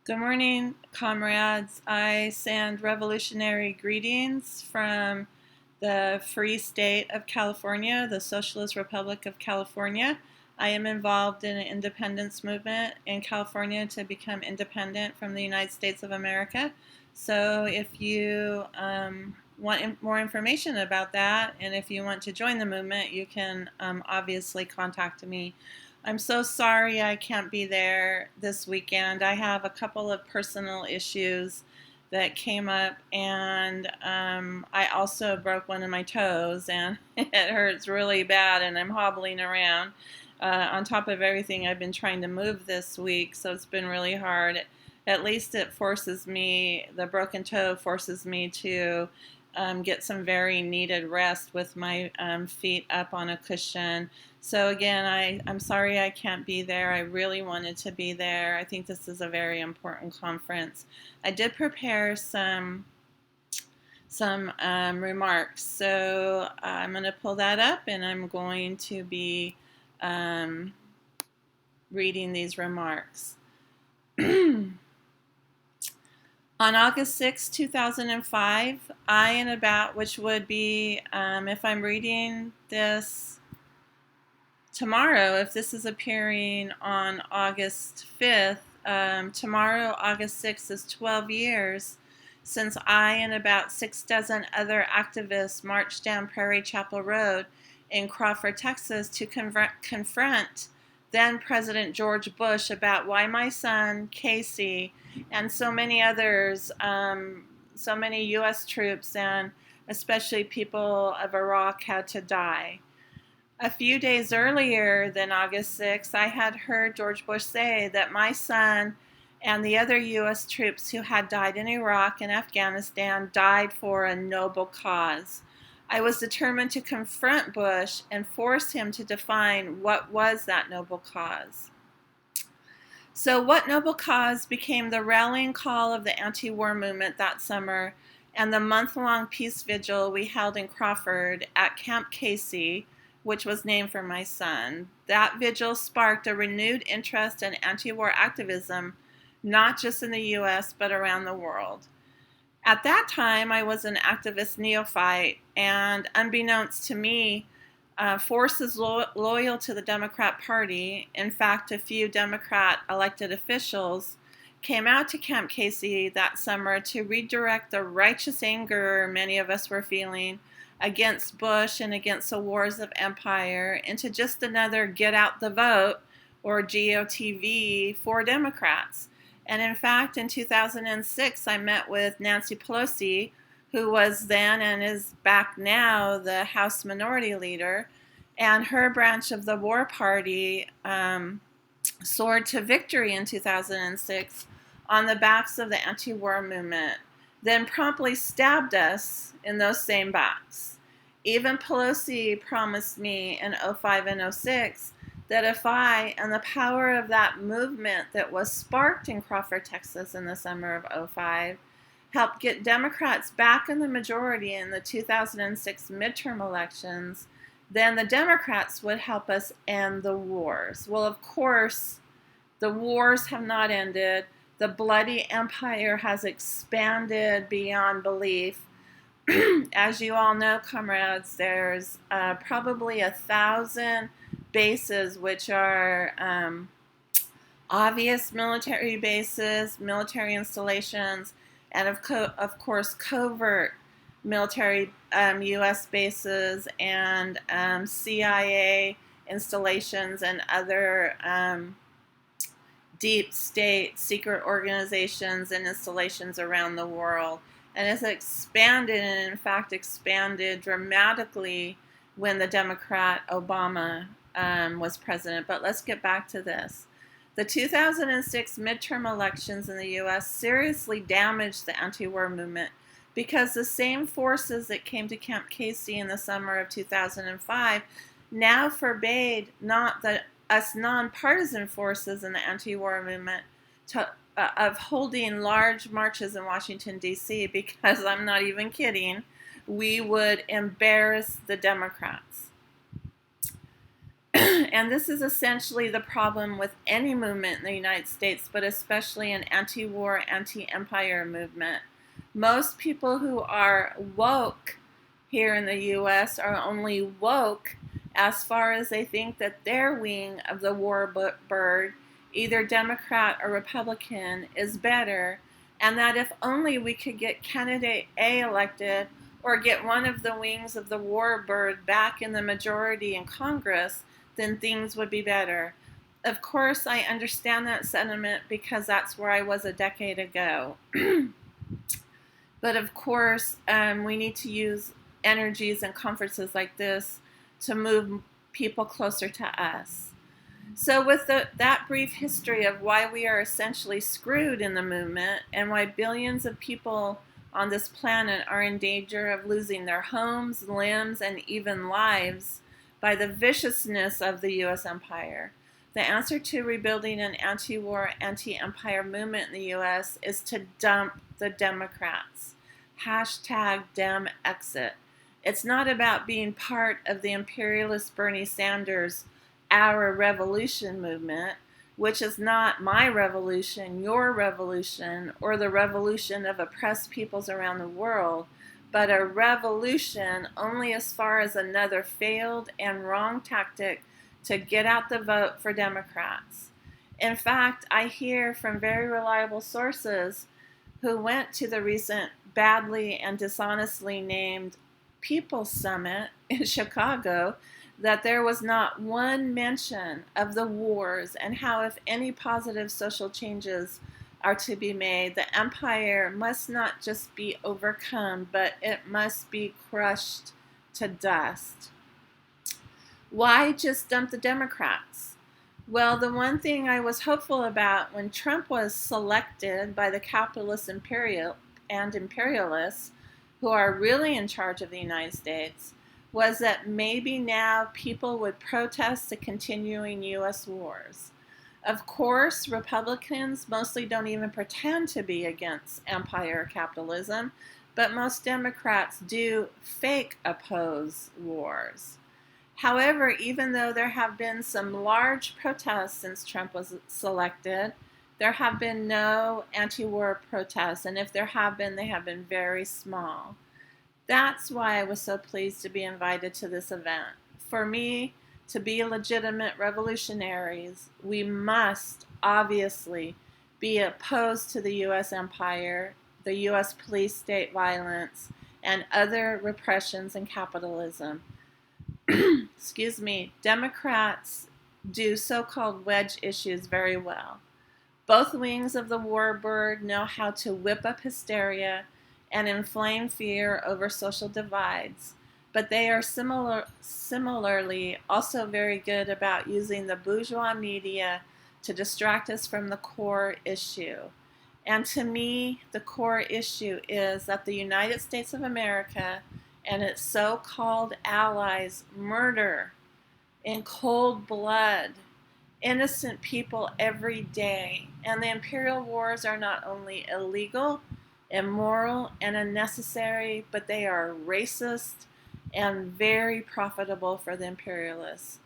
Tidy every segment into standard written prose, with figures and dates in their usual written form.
Good morning, comrades. I send revolutionary greetings from the Free State of California, the Socialist Republic of California. I am involved in an independence movement in California to become independent from the United States of America. So if you want more information about that, and if you want to join the movement, you can obviously contact me. I'm so sorry I can't be there this weekend. I have a couple of personal issues that came up, and I also broke one of my toes, and it hurts really bad, and I'm hobbling around. On top of everything, I've been trying to move this week, so it's been really hard. At least it forces me, the broken toe forces me to get some very needed rest with my feet up on a cushion. So again, I'm sorry I can't be there. I really wanted to be there. I think this is a very important conference. I did prepare some remarks. So I'm going to pull that up, and I'm going to be reading these remarks. On August 6, 2005, which would be, if I'm reading this tomorrow, if this is appearing on August 5th, tomorrow, August 6th, is 12 years since I and about 6 dozen other activists marched down Prairie Chapel Road in Crawford, Texas to confront then President George Bush about why my son, Casey, and so many others, so many U.S. troops and especially people of Iraq had to die. A few days earlier than August 6th, I had heard George Bush say that my son and the other U.S. troops who had died in Iraq and Afghanistan died for a noble cause. I was determined to confront Bush and force him to define what was that noble cause. So what noble cause became the rallying call of the anti-war movement that summer and the month-long peace vigil we held in Crawford at Camp Casey, which was named for my son? That vigil sparked a renewed interest in anti-war activism, not just in the U.S., but around the world. At that time, I was an activist neophyte, and unbeknownst to me, forces loyal to the Democrat Party, in fact, a few Democrat elected officials, came out to Camp Casey that summer to redirect the righteous anger many of us were feeling against Bush and against the wars of empire into just another get out the vote, or GOTV, for Democrats. And in fact, in 2006, I met with Nancy Pelosi, who was then and is back now the House Minority Leader, and her branch of the War Party soared to victory in 2006 on the backs of the anti-war movement, then promptly stabbed us in those same backs. Even Pelosi promised me in 05 and 06 that if I and the power of that movement that was sparked in Crawford, Texas in the summer of 05 helped get Democrats back in the majority in the 2006 midterm elections, then the Democrats would help us end the wars. Well, of course, the wars have not ended. The bloody empire has expanded beyond belief. As you all know, comrades, there's probably 1,000 bases, which are obvious military bases, military installations, and of course covert military U.S. bases and CIA installations and other deep state secret organizations and installations around the world. And it's expanded, and in fact expanded dramatically when the Democrat Obama was president. But let's get back to this. The 2006 midterm elections in the U.S. seriously damaged the anti-war movement because the same forces that came to Camp Casey in the summer of 2005 now forbade us nonpartisan forces in the anti-war movement of holding large marches in Washington, D.C., because I'm not even kidding, we would embarrass the Democrats. And this is essentially the problem with any movement in the United States, but especially an anti-war, anti-empire movement. Most people who are woke here in the US are only woke as far as they think that their wing of the war bird, either Democrat or Republican, is better, and that if only we could get candidate A elected or get one of the wings of the war bird back in the majority in Congress, then things would be better. Of course, I understand that sentiment because that's where I was a decade ago. But of course, we need to use energies and conferences like this to move people closer to us. So with that brief history of why we are essentially screwed in the movement and why billions of people on this planet are in danger of losing their homes, limbs, and even lives by the viciousness of the U.S. empire, the answer to rebuilding an anti-war, anti-empire movement in the U.S. is to dump the Democrats. #DemExit. It's not about being part of the imperialist Bernie Sanders' Our Revolution movement, which is not my revolution, your revolution, or the revolution of oppressed peoples around the world, but a revolution only as far as another failed and wrong tactic to get out the vote for Democrats. In fact, I hear from very reliable sources who went to the recent badly and dishonestly named People's Summit in Chicago that there was not one mention of the wars and how if any positive social changes are to be made, the empire must not just be overcome, but it must be crushed to dust. Why just dump the Democrats? Well, the one thing I was hopeful about when Trump was selected by the capitalist imperialists who are really in charge of the United States was that maybe now people would protest the continuing U.S. wars. Of course, Republicans mostly don't even pretend to be against empire capitalism, but most Democrats do fake oppose wars. However, even though there have been some large protests since Trump was selected, there have been no anti-war protests, and if there have been, they have been very small. That's why I was so pleased to be invited to this event. For me, to be legitimate revolutionaries, we must obviously be opposed to the U.S. empire, the U.S. police state violence, and other repressions and capitalism. Excuse me, Democrats do so-called wedge issues very well. Both wings of the war bird know how to whip up hysteria and inflame fear over social divides, but they are similarly also very good about using the bourgeois media to distract us from the core issue. And to me, the core issue is that the United States of America and its so-called allies murder in cold blood innocent people every day. And the imperial wars are not only illegal, immoral, and unnecessary, but they are racist and very profitable for the imperialists.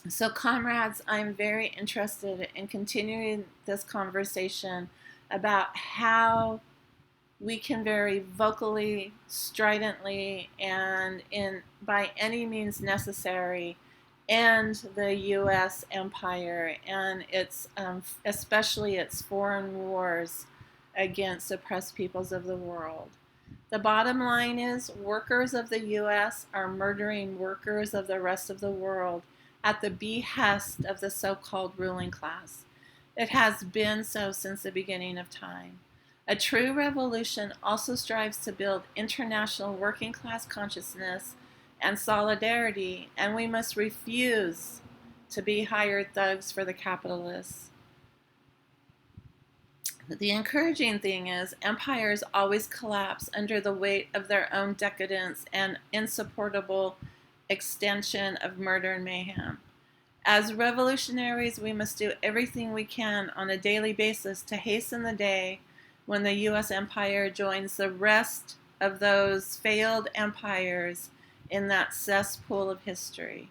So, comrades, I'm very interested in continuing this conversation about how we can very vocally, stridently, and by any means necessary end the U.S. empire and its, especially its foreign wars against oppressed peoples of the world. The bottom line is workers of the U.S. are murdering workers of the rest of the world at the behest of the so-called ruling class. It has been so since the beginning of time. A true revolution also strives to build international working class consciousness and solidarity, and we must refuse to be hired thugs for the capitalists. The encouraging thing is empires always collapse under the weight of their own decadence and insupportable extension of murder and mayhem. As revolutionaries, we must do everything we can on a daily basis to hasten the day when the U.S. empire joins the rest of those failed empires in that cesspool of history.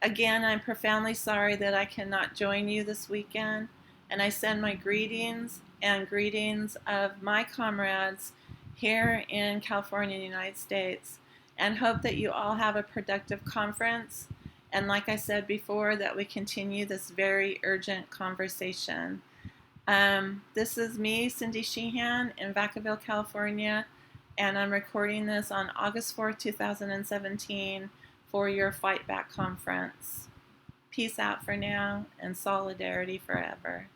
Again, I'm profoundly sorry that I cannot join you this weekend, and I send my greetings and greetings of my comrades here in California, United States, and hope that you all have a productive conference. And like I said before, that we continue this very urgent conversation. This is me, Cindy Sheehan, in Vacaville, California, and I'm recording this on August 4th, 2017 for your Fightback Conference. Peace out for now, and solidarity forever.